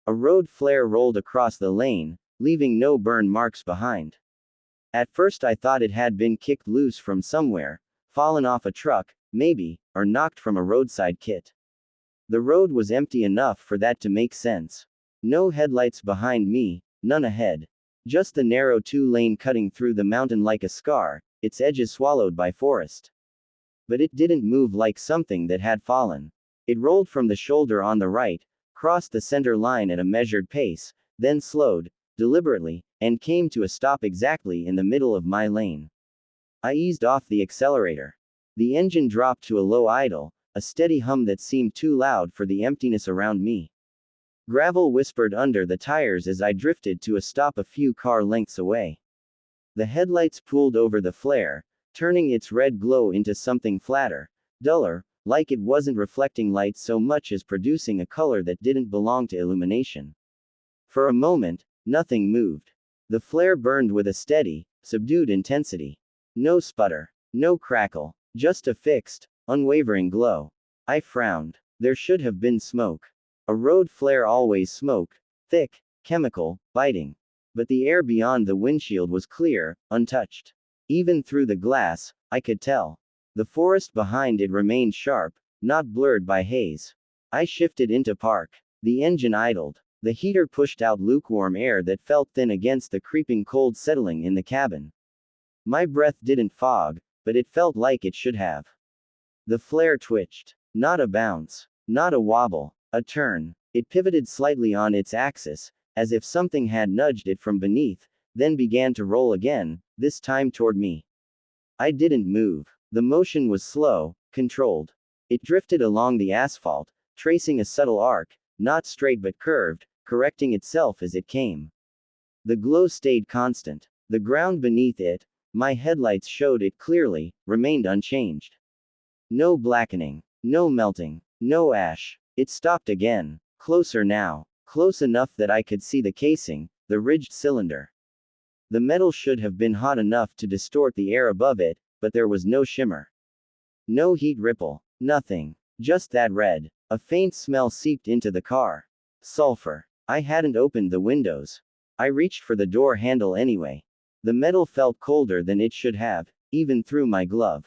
A road flare rolled across the lane, leaving no burn marks behind. At first I thought it had been kicked loose from somewhere, fallen off a truck, maybe, or knocked from a roadside kit. The road was empty enough for that to make sense. No headlights behind me, none ahead. Just the narrow two-lane cutting through the mountain like a scar, its edges swallowed by forest. But it didn't move like something that had fallen. It rolled from the shoulder on the right, crossed the center line at a measured pace, then slowed, deliberately, and came to a stop exactly in the middle of my lane. I eased off the accelerator. The engine dropped to a low idle, a steady hum that seemed too loud for the emptiness around me. Gravel whispered under the tires as I drifted to a stop a few car lengths away. The headlights pooled over the flare, turning its red glow into something flatter, duller, like it wasn't reflecting light so much as producing a color that didn't belong to illumination. For a moment, nothing moved. The flare burned with a steady, subdued intensity. No sputter, no crackle, just a fixed, unwavering glow. I frowned. There should have been smoke. A road flare always smoked, thick, chemical, biting. But the air beyond the windshield was clear, untouched. Even through the glass, I could tell. The forest behind it remained sharp, not blurred by haze. I shifted into park. The engine idled. The heater pushed out lukewarm air that felt thin against the creeping cold settling in the cabin. My breath didn't fog, but it felt like it should have. The flare twitched. Not a bounce. Not a wobble. A turn. It pivoted slightly on its axis, as if something had nudged it from beneath, then began to roll again, this time toward me. I didn't move. The motion was slow, controlled. It drifted along the asphalt, tracing a subtle arc, not straight but curved, correcting itself as it came. The glow stayed constant. The ground beneath it, my headlights showed it clearly, remained unchanged. No blackening. No melting. No ash. It stopped again. Closer now. Close enough that I could see the casing, the ridged cylinder. The metal should have been hot enough to distort the air above it, but there was no shimmer. No heat ripple. Nothing. Just that red. A faint smell seeped into the car. Sulfur. I hadn't opened the windows. I reached for the door handle anyway. The metal felt colder than it should have, even through my glove.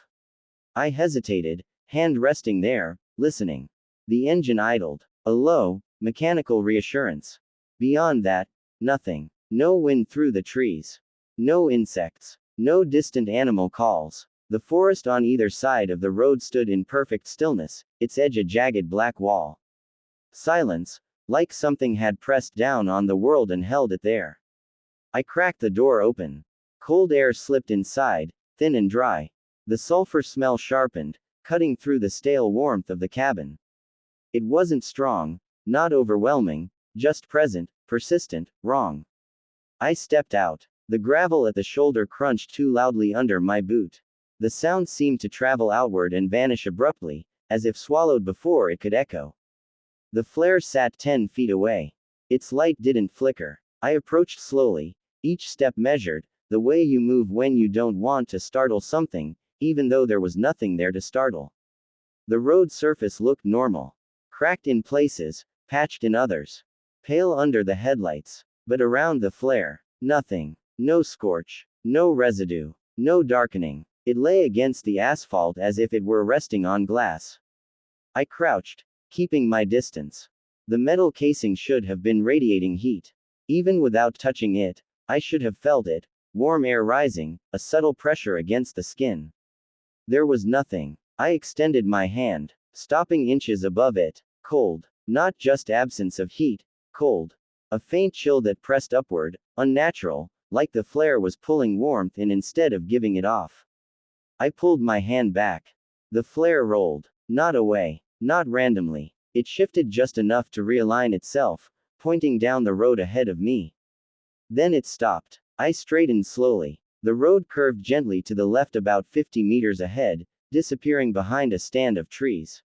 I hesitated, hand resting there, listening. The engine idled. A low, mechanical reassurance. Beyond that, nothing. No wind through the trees. No insects. No distant animal calls. The forest on either side of the road stood in perfect stillness, its edge a jagged black wall. Silence, like something had pressed down on the world and held it there. I cracked the door open. Cold air slipped inside, thin and dry. The sulfur smell sharpened, cutting through the stale warmth of the cabin. It wasn't strong, not overwhelming, just present, persistent, wrong. I stepped out. The gravel at the shoulder crunched too loudly under my boot. The sound seemed to travel outward and vanish abruptly, as if swallowed before it could echo. The flare sat 10 feet away. Its light didn't flicker. I approached slowly, each step measured, the way you move when you don't want to startle something, even though there was nothing there to startle. The road surface looked normal. Cracked in places, patched in others. Pale under the headlights. But around the flare, nothing. No scorch. No residue. No darkening. It lay against the asphalt as if it were resting on glass. I crouched, keeping my distance. The metal casing should have been radiating heat. Even without touching it, I should have felt it, warm air rising, a subtle pressure against the skin. There was nothing. I extended my hand, stopping inches above it. Cold. Not just absence of heat, cold. A faint chill that pressed upward, unnatural, like the flare was pulling warmth in instead of giving it off. I pulled my hand back. The flare rolled. Not away. Not randomly. It shifted just enough to realign itself, pointing down the road ahead of me. Then it stopped. I straightened slowly. The road curved gently to the left about 50 meters ahead, disappearing behind a stand of trees.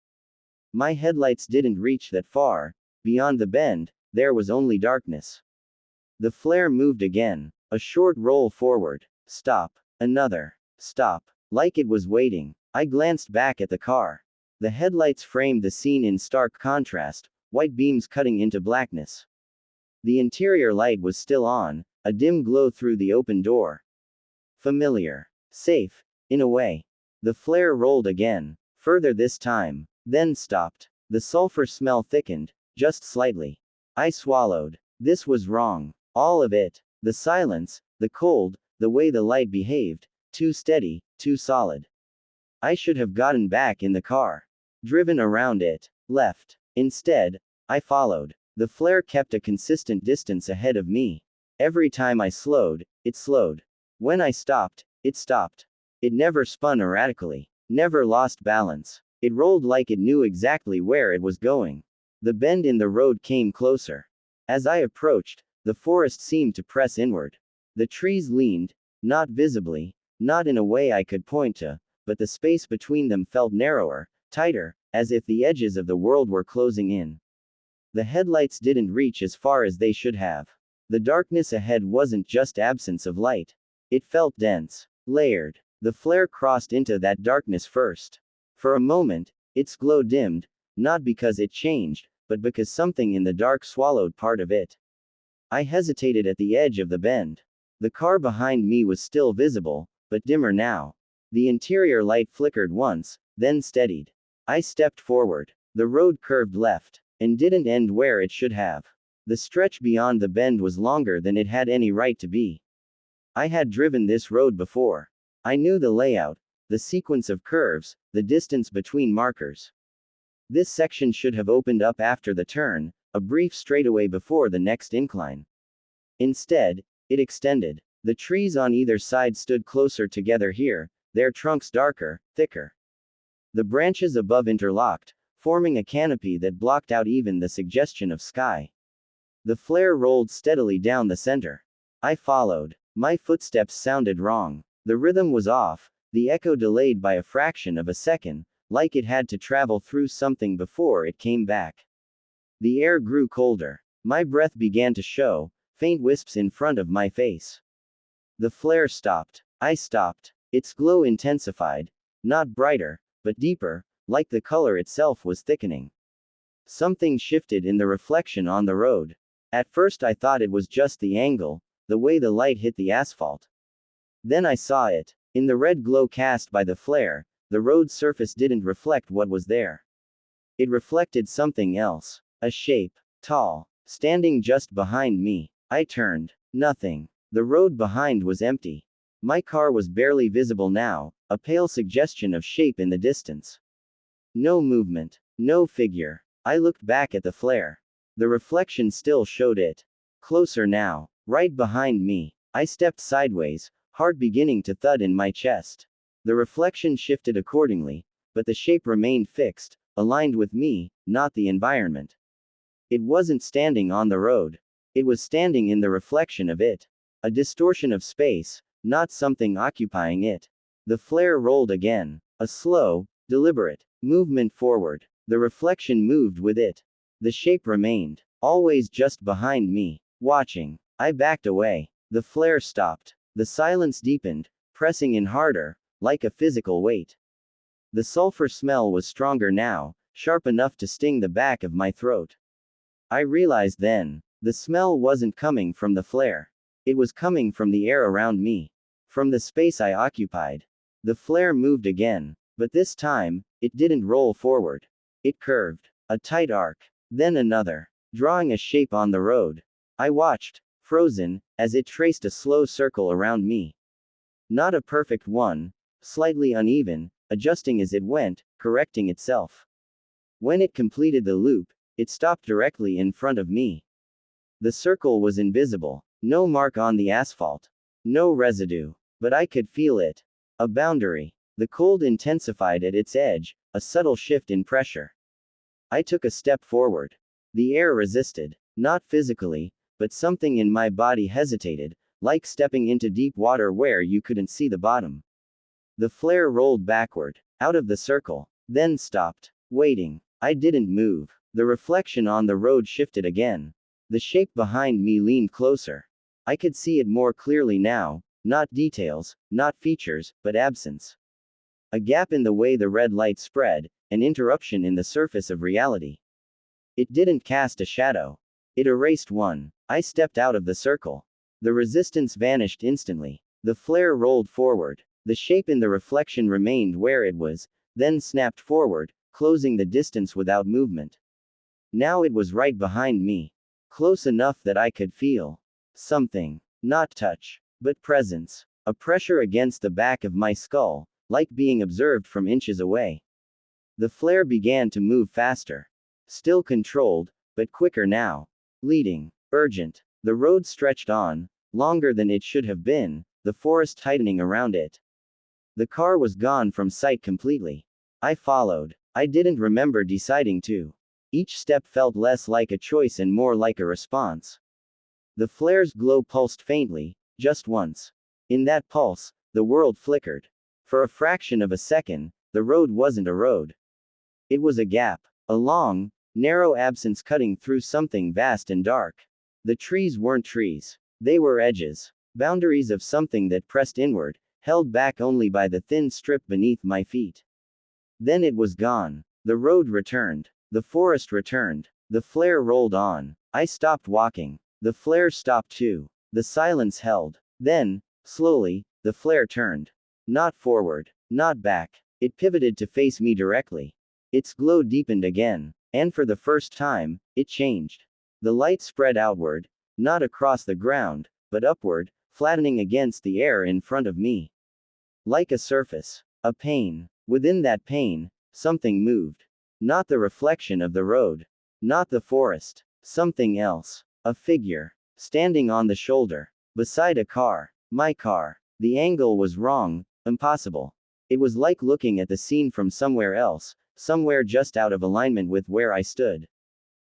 My headlights didn't reach that far. Beyond the bend, there was only darkness. The flare moved again. A short roll forward. Stop. Another. Stop. Like it was waiting. I glanced back at the car. The headlights framed the scene in stark contrast, white beams cutting into blackness. The interior light was still on, a dim glow through the open door. Familiar. Safe, in a way. The flare rolled again, further this time, then stopped. The sulfur smell thickened, just slightly. I swallowed. This was wrong. All of it. The silence, the cold, the way the light behaved, too steady, too solid. I should have gotten back in the car. Driven around it. Left. Instead, I followed. The flare kept a consistent distance ahead of me. Every time I slowed, it slowed. When I stopped, it stopped. It never spun erratically. Never lost balance. It rolled like it knew exactly where it was going. The bend in the road came closer. As I approached, the forest seemed to press inward. The trees leaned, not visibly, not in a way I could point to, but the space between them felt narrower, tighter, as if the edges of the world were closing in. The headlights didn't reach as far as they should have. The darkness ahead wasn't just absence of light. It felt dense, layered. The flare crossed into that darkness first. For a moment, its glow dimmed, not because it changed, but because something in the dark swallowed part of it. I hesitated at the edge of the bend. The car behind me was still visible, but dimmer now. The interior light flickered once, then steadied. I stepped forward. The road curved left, and didn't end where it should have. The stretch beyond the bend was longer than it had any right to be. I had driven this road before. I knew the layout, the sequence of curves, the distance between markers. This section should have opened up after the turn, a brief straightaway before the next incline. Instead, it extended. The trees on either side stood closer together here, their trunks darker, thicker. The branches above interlocked, forming a canopy that blocked out even the suggestion of sky. The flare rolled steadily down the center. I followed. My footsteps sounded wrong. The rhythm was off, the echo delayed by a fraction of a second, like it had to travel through something before it came back. The air grew colder. My breath began to show, faint wisps in front of my face. The flare stopped. I stopped. Its glow intensified. Not brighter, but deeper, like the color itself was thickening. Something shifted in the reflection on the road. At first I thought it was just the angle, the way the light hit the asphalt. Then I saw it. In the red glow cast by the flare, the road surface didn't reflect what was there. It reflected something else. A shape. Tall. Standing just behind me. I turned. Nothing. The road behind was empty. My car was barely visible now, a pale suggestion of shape in the distance. No movement. No figure. I looked back at the flare. The reflection still showed it. Closer now. Right behind me. I stepped sideways, heart beginning to thud in my chest. The reflection shifted accordingly, but the shape remained fixed, aligned with me, not the environment. It wasn't standing on the road. It was standing in the reflection of it. A distortion of space, not something occupying it. The flare rolled again. A slow, deliberate movement forward. The reflection moved with it. The shape remained, always just behind me, watching. I backed away. The flare stopped. The silence deepened, pressing in harder, like a physical weight. The sulfur smell was stronger now, sharp enough to sting the back of my throat. I realized then, the smell wasn't coming from the flare. It was coming from the air around me. From the space I occupied. The flare moved again, but this time, it didn't roll forward. It curved. A tight arc. Then another. Drawing a shape on the road. I watched, frozen, as it traced a slow circle around me. Not a perfect one, slightly uneven, adjusting as it went, correcting itself. When it completed the loop, it stopped directly in front of me. The circle was invisible. No mark on the asphalt. No residue. But I could feel it. A boundary. The cold intensified at its edge, a subtle shift in pressure. I took a step forward. The air resisted. Not physically, but something in my body hesitated, like stepping into deep water where you couldn't see the bottom. The flare rolled backward, out of the circle, then stopped, waiting. I didn't move. The reflection on the road shifted again. The shape behind me leaned closer. I could see it more clearly now, not details, not features, but absence. A gap in the way the red light spread, an interruption in the surface of reality. It didn't cast a shadow. It erased one. I stepped out of the circle. The resistance vanished instantly. The flare rolled forward. The shape in the reflection remained where it was, then snapped forward, closing the distance without movement. Now it was right behind me. Close enough that I could feel something. Not touch, but presence. A pressure against the back of my skull, like being observed from inches away. The flare began to move faster. Still controlled, but quicker now. Leading. Urgent. The road stretched on, longer than it should have been, the forest tightening around it. The car was gone from sight completely. I followed. I didn't remember deciding to. Each step felt less like a choice and more like a response. The flare's glow pulsed faintly, just once. In that pulse, the world flickered. For a fraction of a second, the road wasn't a road. It was a gap. A long, narrow absence cutting through something vast and dark. The trees weren't trees. They were edges. Boundaries of something that pressed inward, held back only by the thin strip beneath my feet. Then it was gone. The road returned. The forest returned. The flare rolled on. I stopped walking. The flare stopped too. The silence held. Then, slowly, the flare turned. Not forward. Not back. It pivoted to face me directly. Its glow deepened again. And for the first time, it changed. The light spread outward, not across the ground, but upward, flattening against the air in front of me. Like a surface. A pane. Within that pane, something moved. Not the reflection of the road. Not the forest. Something else. A figure. Standing on the shoulder. Beside a car. My car. The angle was wrong, impossible. It was like looking at the scene from somewhere else, somewhere just out of alignment with where I stood.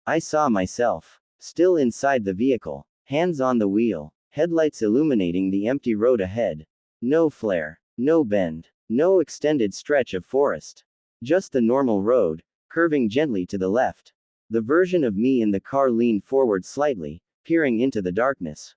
I saw myself. Still inside the vehicle. Hands on the wheel. Headlights illuminating the empty road ahead. No flare. No bend. No extended stretch of forest. Just the normal road, curving gently to the left. The version of me in the car leaned forward slightly, peering into the darkness.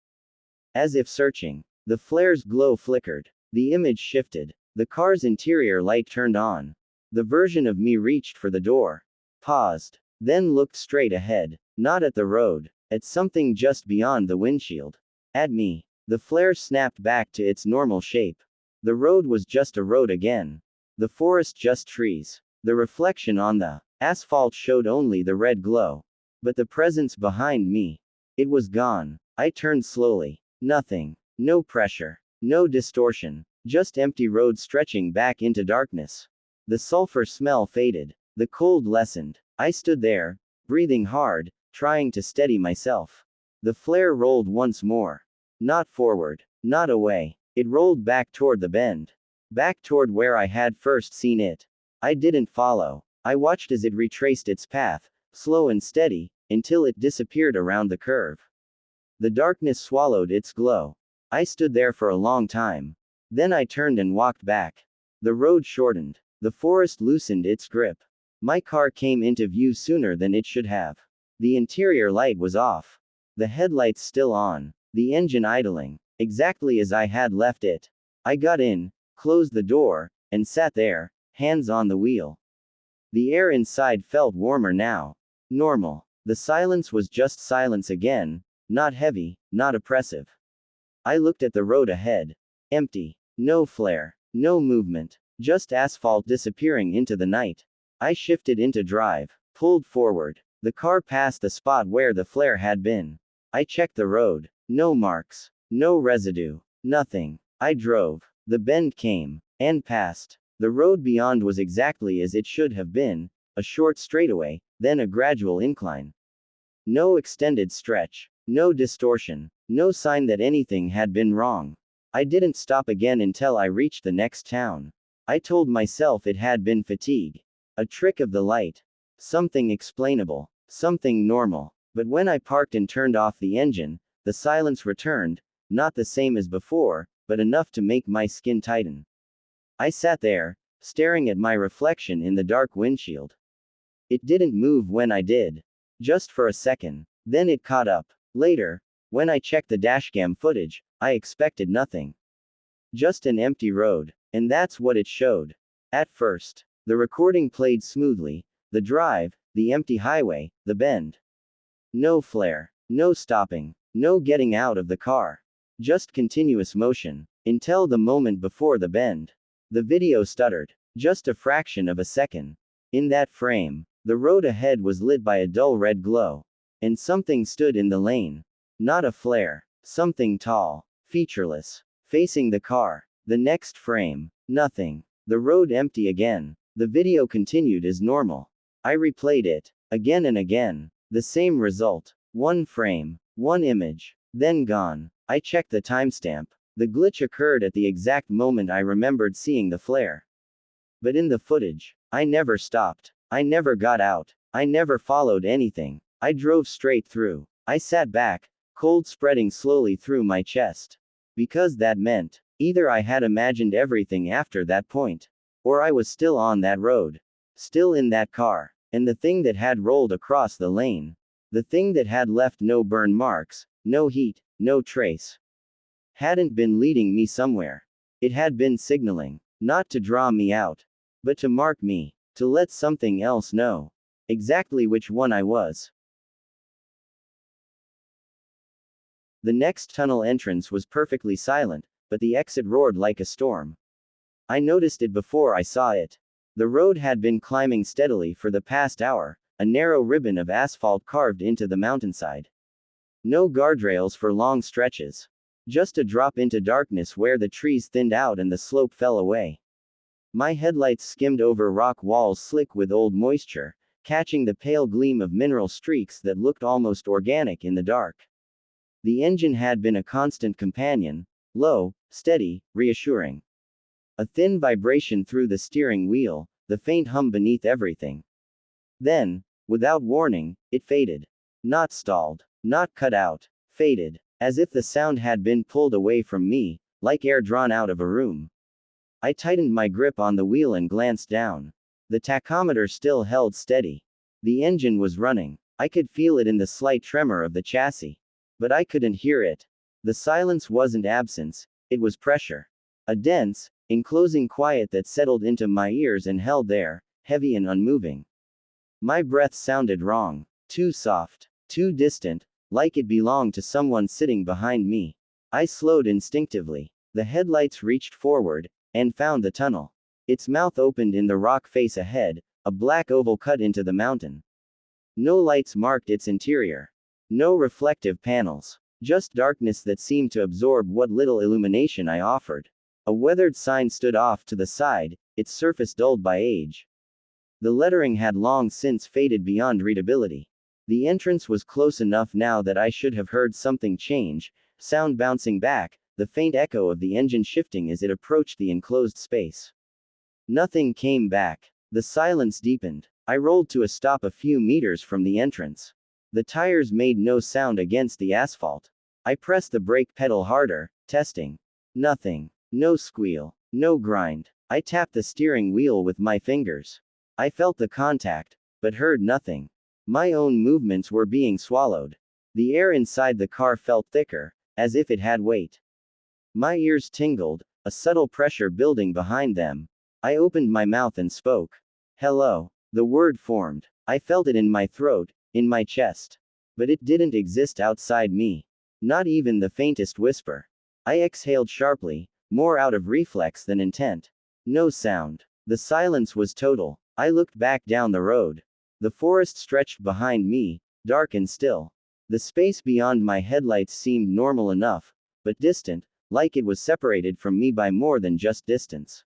As if searching. The flare's glow flickered. The image shifted. The car's interior light turned on. The version of me reached for the door. Paused. Then looked straight ahead. Not at the road. At something just beyond the windshield. At me. The flare snapped back to its normal shape. The road was just a road again. The forest just trees. The reflection on the asphalt showed only the red glow. But the presence behind me. It was gone. I turned slowly. Nothing. No pressure. No distortion. Just empty road stretching back into darkness. The sulfur smell faded. The cold lessened. I stood there, breathing hard, trying to steady myself. The flare rolled once more. Not forward. Not away. It rolled back toward the bend. Back toward where I had first seen it. I didn't follow. I watched as it retraced its path, slow and steady, until it disappeared around the curve. The darkness swallowed its glow. I stood there for a long time. Then I turned and walked back. The road shortened. The forest loosened its grip. My car came into view sooner than it should have. The interior light was off. The headlights still on. The engine idling. Exactly as I had left it. I got in, closed the door, and sat there, hands on the wheel. The air inside felt warmer now. Normal. The silence was just silence again, not heavy, not oppressive. I looked at the road ahead. Empty. No flare. No movement. Just asphalt disappearing into the night. I shifted into drive. Pulled forward. The car passed the spot where the flare had been. I checked the road. No marks. No residue. Nothing. I drove. The bend came. And passed. The road beyond was exactly as it should have been, a short straightaway, then a gradual incline. No extended stretch. No distortion. No sign that anything had been wrong. I didn't stop again until I reached the next town. I told myself it had been fatigue. A trick of the light. Something explainable. Something normal. But when I parked and turned off the engine, the silence returned, not the same as before, but enough to make my skin tighten. I sat there, staring at my reflection in the dark windshield. It didn't move when I did. Just for a second. Then it caught up. Later, when I checked the dashcam footage, I expected nothing. Just an empty road. And that's what it showed. At first. The recording played smoothly. The drive, the empty highway, the bend. No flare. No stopping. No getting out of the car. Just continuous motion. Until the moment before the bend. The video stuttered. Just a fraction of a second. In that frame, the road ahead was lit by a dull red glow. And something stood in the lane. Not a flare. Something tall. Featureless. Facing the car. The next frame. Nothing. The road empty again. The video continued as normal. I replayed it. Again and again. The same result. One frame. One image. Then gone. I checked the timestamp. The glitch occurred at the exact moment I remembered seeing the flare. But in the footage, I never stopped. I never got out. I never followed anything. I drove straight through. I sat back, cold spreading slowly through my chest. Because that meant, either I had imagined everything after that point, or I was still on that road. Still in that car. And the thing that had rolled across the lane. The thing that had left no burn marks, no heat, no trace. Hadn't been leading me somewhere. It had been signaling, not to draw me out, but to mark me, to let something else know exactly which one I was. The next tunnel entrance was perfectly silent, but the exit roared like a storm. I noticed it before I saw it. The road had been climbing steadily for the past hour, a narrow ribbon of asphalt carved into the mountainside. No guardrails for long stretches. Just a drop into darkness where the trees thinned out and the slope fell away. My headlights skimmed over rock walls slick with old moisture, catching the pale gleam of mineral streaks that looked almost organic in the dark. The engine had been a constant companion, low, steady, reassuring. A thin vibration through the steering wheel, the faint hum beneath everything. Then, without warning, it faded. Not stalled. Not cut out. Faded. As if the sound had been pulled away from me, like air drawn out of a room. I tightened my grip on the wheel and glanced down. The tachometer still held steady. The engine was running. I could feel it in the slight tremor of the chassis. But I couldn't hear it. The silence wasn't absence, it was pressure. A dense, enclosing quiet that settled into my ears and held there, heavy and unmoving. My breath sounded wrong. Too soft. Too distant, like it belonged to someone sitting behind me. I slowed instinctively. The headlights reached forward, and found the tunnel. Its mouth opened in the rock face ahead, a black oval cut into the mountain. No lights marked its interior. No reflective panels. Just darkness that seemed to absorb what little illumination I offered. A weathered sign stood off to the side, its surface dulled by age. The lettering had long since faded beyond readability. The entrance was close enough now that I should have heard something change, sound bouncing back, the faint echo of the engine shifting as it approached the enclosed space. Nothing came back. The silence deepened. I rolled to a stop a few meters from the entrance. The tires made no sound against the asphalt. I pressed the brake pedal harder, testing. Nothing. No squeal. No grind. I tapped the steering wheel with my fingers. I felt the contact, but heard nothing. My own movements were being swallowed. The air inside the car felt thicker, as if it had weight. My ears tingled, a subtle pressure building behind them. I opened my mouth and spoke. Hello. The word formed. I felt it in my throat, in my chest. But it didn't exist outside me. Not even the faintest whisper. I exhaled sharply, more out of reflex than intent. No sound. The silence was total. I looked back down the road. The forest stretched behind me, dark and still. The space beyond my headlights seemed normal enough, but distant, like it was separated from me by more than just distance.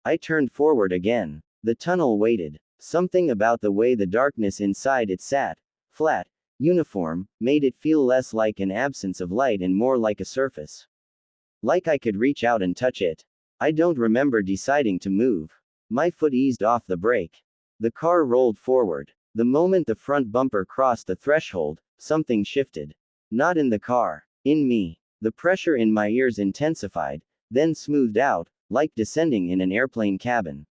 I turned forward again. The tunnel waited. Something about the way the darkness inside it sat, flat, uniform, made it feel less like an absence of light and more like a surface. Like I could reach out and touch it. I don't remember deciding to move. My foot eased off the brake. The car rolled forward. The moment the front bumper crossed the threshold, something shifted. Not in the car. In me. The pressure in my ears intensified, then smoothed out, like descending in an airplane cabin.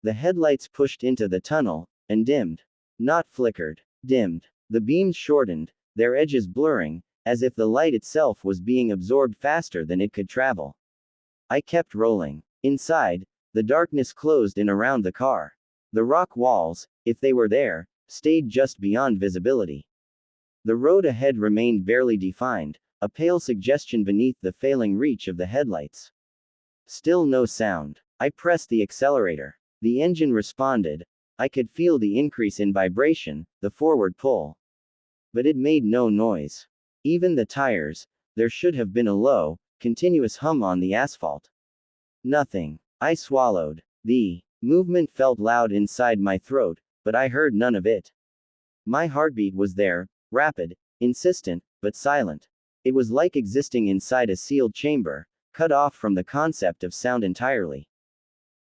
The headlights pushed into the tunnel, and dimmed. Not flickered. Dimmed. The beams shortened, their edges blurring, as if the light itself was being absorbed faster than it could travel. I kept rolling. Inside, the darkness closed in around the car. The rock walls, if they were there, stayed just beyond visibility. The road ahead remained barely defined, a pale suggestion beneath the failing reach of the headlights. Still no sound. I pressed the accelerator. The engine responded. I could feel the increase in vibration, the forward pull. But it made no noise. Even the tires, there should have been a low, continuous hum on the asphalt. Nothing. I swallowed. The movement felt loud inside my throat, but I heard none of it. My heartbeat was there, rapid, insistent, but silent. It was like existing inside a sealed chamber, cut off from the concept of sound entirely.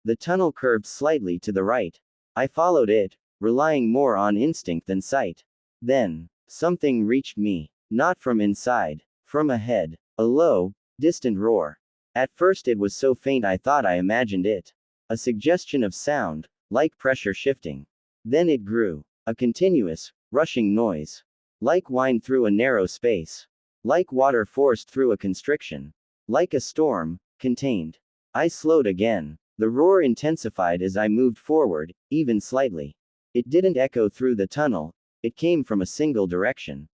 The tunnel curved slightly to the right. I followed it, relying more on instinct than sight. Then, something reached me. Not from inside. From ahead. A low, distant roar. At first it was so faint I thought I imagined it. A suggestion of sound, like pressure shifting. Then it grew. A continuous, rushing noise. Like wind through a narrow space. Like water forced through a constriction. Like a storm, contained. I slowed again. The roar intensified as I moved forward, even slightly. It didn't echo through the tunnel, it came from a single direction.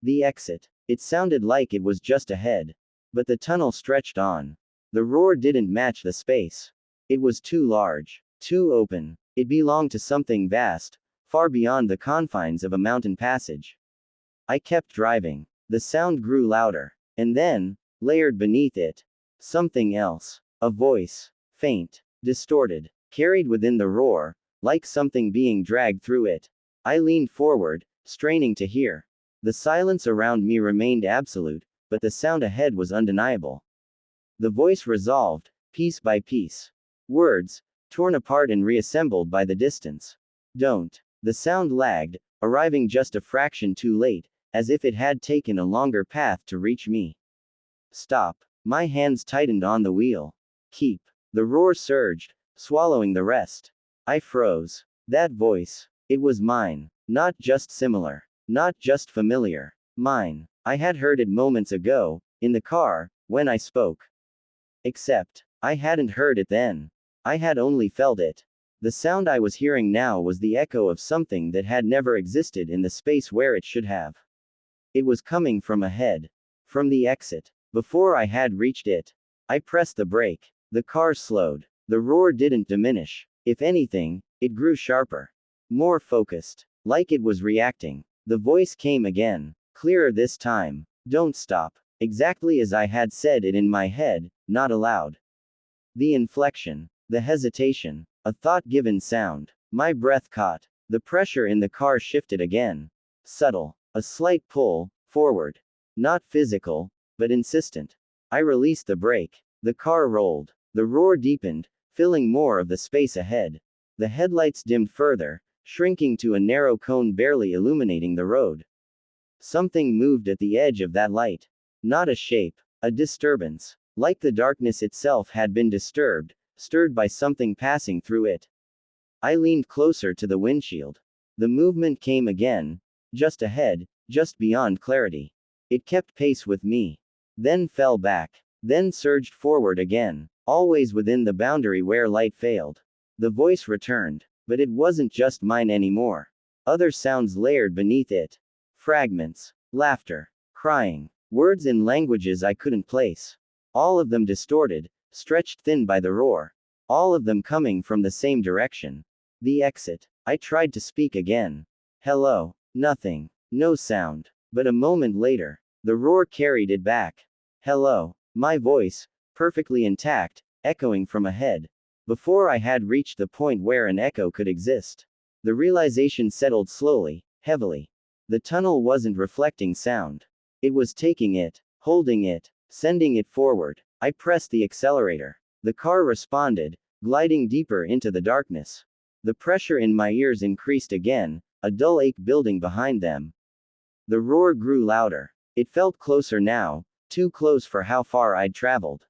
The exit. It sounded like it was just ahead. But the tunnel stretched on. The roar didn't match the space. It was too large, too open. It belonged to something vast, far beyond the confines of a mountain passage. I kept driving. The sound grew louder. And then, layered beneath it, something else. A voice. Faint. Distorted. Carried within the roar, like something being dragged through it. I leaned forward, straining to hear. The silence around me remained absolute, but the sound ahead was undeniable. The voice resolved, piece by piece. Words, torn apart and reassembled by the distance. Don't. The sound lagged, arriving just a fraction too late, as if it had taken a longer path to reach me. Stop. My hands tightened on the wheel. Keep. The roar surged, swallowing the rest. I froze. That voice. It was mine. Not just similar. Not just familiar. Mine. I had heard it moments ago, in the car, when I spoke. Except, I hadn't heard it then. I had only felt it. The sound I was hearing now was the echo of something that had never existed in the space where it should have. It was coming from ahead. From the exit. Before I had reached it. I pressed the brake. The car slowed. The roar didn't diminish. If anything, it grew sharper. More focused. Like it was reacting. The voice came again. Clearer this time. Don't stop. Exactly as I had said it in my head, not aloud. The inflection. The hesitation. A thought-given sound. My breath caught. The pressure in the car shifted again. Subtle. A slight pull, forward. Not physical, but insistent. I released the brake. The car rolled. The roar deepened, filling more of the space ahead. The headlights dimmed further, shrinking to a narrow cone barely illuminating the road. Something moved at the edge of that light. Not a shape, a disturbance. Like the darkness itself had been disturbed, stirred by something passing through it. I leaned closer to the windshield. The movement came again, just ahead, just beyond clarity. It kept pace with me. Then fell back. Then surged forward again, always within the boundary where light failed. The voice returned, but it wasn't just mine anymore. Other sounds layered beneath it. Fragments. Laughter. Crying. Words in languages I couldn't place. All of them distorted, stretched thin by the roar. All of them coming from the same direction. The exit. I tried to speak again. Hello. Nothing. No sound. But a moment later, the roar carried it back. Hello. My voice, perfectly intact, echoing from ahead. Before I had reached the point where an echo could exist. The realization settled slowly, heavily. The tunnel wasn't reflecting sound. It was taking it, holding it, sending it forward. I pressed the accelerator. The car responded, gliding deeper into the darkness. The pressure in my ears increased again, a dull ache building behind them. The roar grew louder. It felt closer now, too close for how far I'd traveled.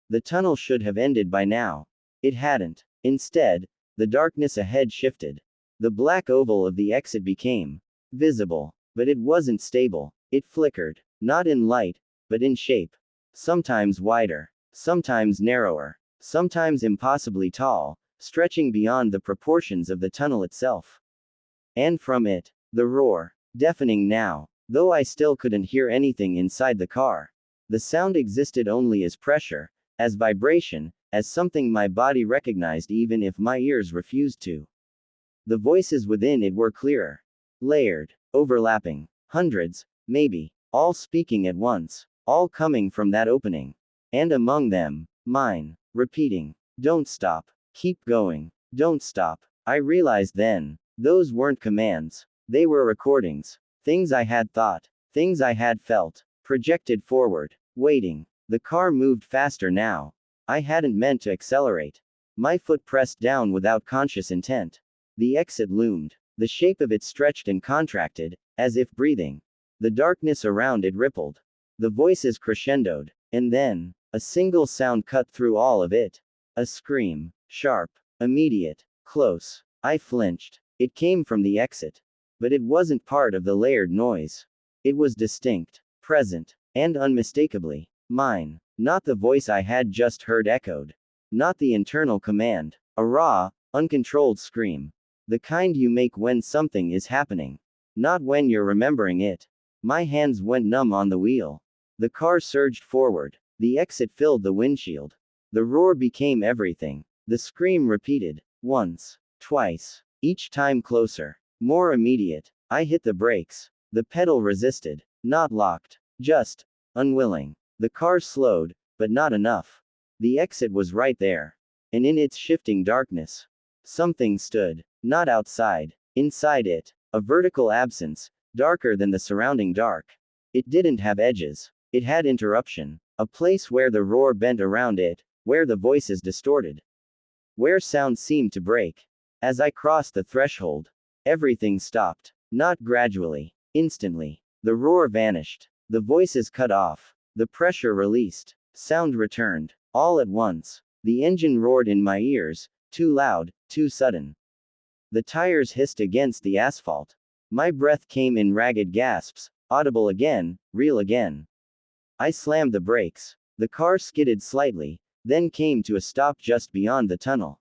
The tunnel should have ended by now. It hadn't. Instead, the darkness ahead shifted. The black oval of the exit became visible. But it wasn't stable. It flickered. Not in light, but in shape. Sometimes wider. Sometimes narrower. Sometimes impossibly tall, stretching beyond the proportions of the tunnel itself. And from it, the roar, deafening now, though I still couldn't hear anything inside the car. The sound existed only as pressure, as vibration, as something my body recognized even if my ears refused to. The voices within it were clearer. Layered. Overlapping. Hundreds, maybe. All speaking at once. All coming from that opening. And among them, mine. Repeating. Don't stop. Keep going. Don't stop. I realized then. Those weren't commands. They were recordings. Things I had thought. Things I had felt. Projected forward. Waiting. The car moved faster now. I hadn't meant to accelerate. My foot pressed down without conscious intent. The exit loomed. The shape of it stretched and contracted, as if breathing. The darkness around it rippled. The voices crescendoed. And then, a single sound cut through all of it. A scream. Sharp. Immediate. Close. I flinched. It came from the exit. But it wasn't part of the layered noise. It was distinct, present, and unmistakably mine. Not the voice I had just heard echoed. Not the internal command. A raw, uncontrolled scream. The kind you make when something is happening. Not when you're remembering it. My hands went numb on the wheel. The car surged forward. The exit filled the windshield. The roar became everything. The scream repeated. Once. Twice. Each time closer. More immediate. I hit the brakes. The pedal resisted. Not locked. Just unwilling. The car slowed, but not enough. The exit was right there. And in its shifting darkness, something stood. Not outside. Inside it. A vertical absence, darker than the surrounding dark. It didn't have edges. It had interruption. A place where the roar bent around it, where the voices distorted. Where sound seemed to break. As I crossed the threshold, everything stopped. Not gradually. Instantly. The roar vanished. The voices cut off. The pressure released. Sound returned. All at once. The engine roared in my ears, too loud, too sudden. The tires hissed against the asphalt. My breath came in ragged gasps, audible again, real again. I slammed the brakes. The car skidded slightly, then came to a stop just beyond the tunnel.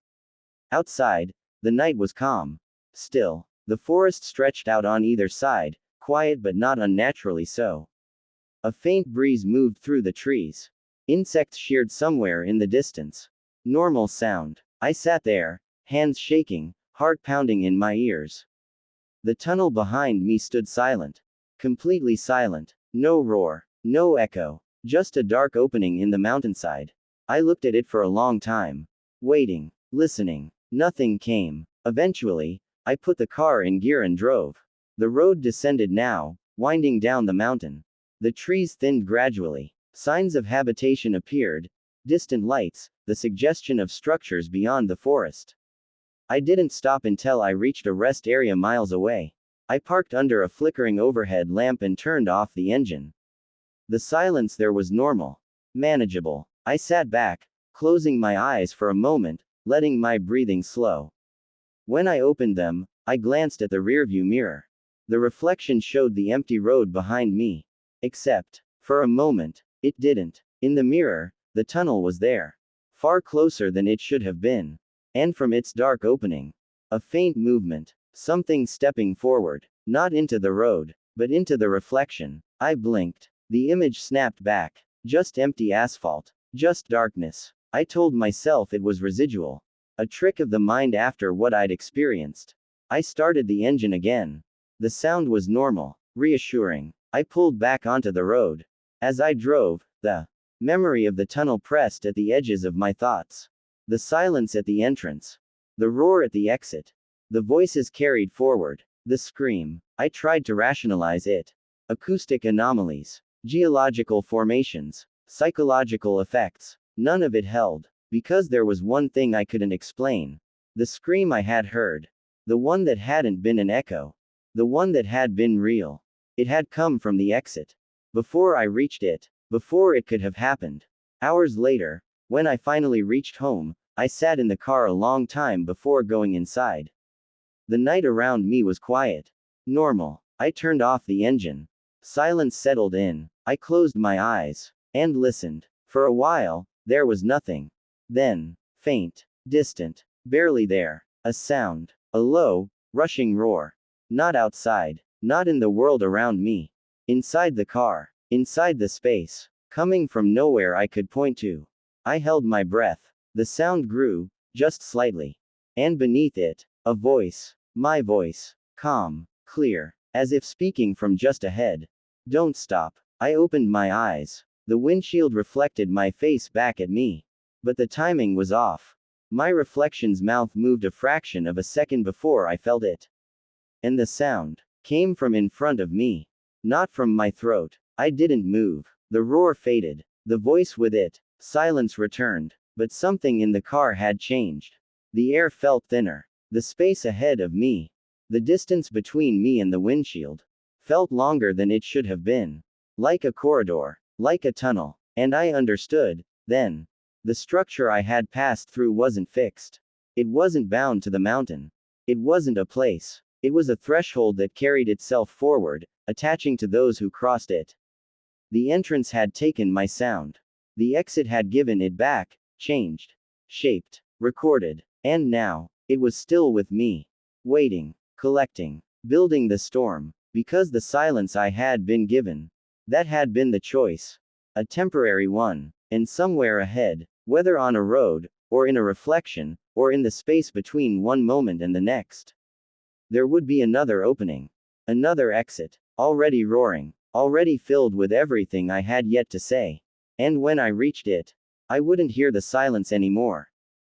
Outside, the night was calm. Still. The forest stretched out on either side, quiet but not unnaturally so. A faint breeze moved through the trees. Insects sheared somewhere in the distance. Normal sound. I sat there, hands shaking, heart pounding in my ears. The tunnel behind me stood silent. Completely silent. No roar. No echo. Just a dark opening in the mountainside. I looked at it for a long time. Waiting. Listening. Nothing came. Eventually, I put the car in gear and drove. The road descended now, winding down the mountain. The trees thinned gradually. Signs of habitation appeared. Distant lights, the suggestion of structures beyond the forest. I didn't stop until I reached a rest area miles away. I parked under a flickering overhead lamp and turned off the engine. The silence there was normal. Manageable. I sat back, closing my eyes for a moment, letting my breathing slow. When I opened them, I glanced at the rearview mirror. The reflection showed the empty road behind me. Except, for a moment, it didn't. In the mirror, the tunnel was there. Far closer than it should have been. And from its dark opening, a faint movement. Something stepping forward. Not into the road, but into the reflection. I blinked. The image snapped back. Just empty asphalt. Just darkness. I told myself it was residual. A trick of the mind after what I'd experienced. I started the engine again. The sound was normal, reassuring. I pulled back onto the road. As I drove, the memory of the tunnel pressed at the edges of my thoughts. The silence at the entrance. The roar at the exit. The voices carried forward. The scream. I tried to rationalize it. Acoustic anomalies. Geological formations. Psychological effects. None of it held. Because there was one thing I couldn't explain. The scream I had heard. The one that hadn't been an echo. The one that had been real. It had come from the exit. Before I reached it. Before it could have happened. Hours later, when I finally reached home, I sat in the car a long time before going inside. The night around me was quiet. Normal. I turned off the engine. Silence settled in. I closed my eyes. And listened. For a while, there was nothing. Then, faint, distant, barely there, a sound, a low, rushing roar. Not outside, not in the world around me. Inside the car. Inside the space. Coming from nowhere I could point to. I held my breath. The sound grew, just slightly. And beneath it, a voice. My voice. Calm. Clear. As if speaking from just ahead. Don't stop. I opened my eyes. The windshield reflected my face back at me. But the timing was off. My reflection's mouth moved a fraction of a second before I felt it. And the sound came from in front of me. Not from my throat. I didn't move. The roar faded. The voice with it. Silence returned. But something in the car had changed. The air felt thinner. The space ahead of me. The distance between me and the windshield. Felt longer than it should have been. Like a corridor. Like a tunnel. And I understood, then. The structure I had passed through wasn't fixed. It wasn't bound to the mountain. It wasn't a place. It was a threshold that carried itself forward, attaching to those who crossed it. The entrance had taken my sound. The exit had given it back, changed, shaped, recorded. And now, it was still with me. Waiting, collecting, building the storm. Because the silence I had been given. That had been the choice. A temporary one. And somewhere ahead, whether on a road, or in a reflection, or in the space between one moment and the next, there would be another opening. Another exit. Already roaring. Already filled with everything I had yet to say. And when I reached it, I wouldn't hear the silence anymore.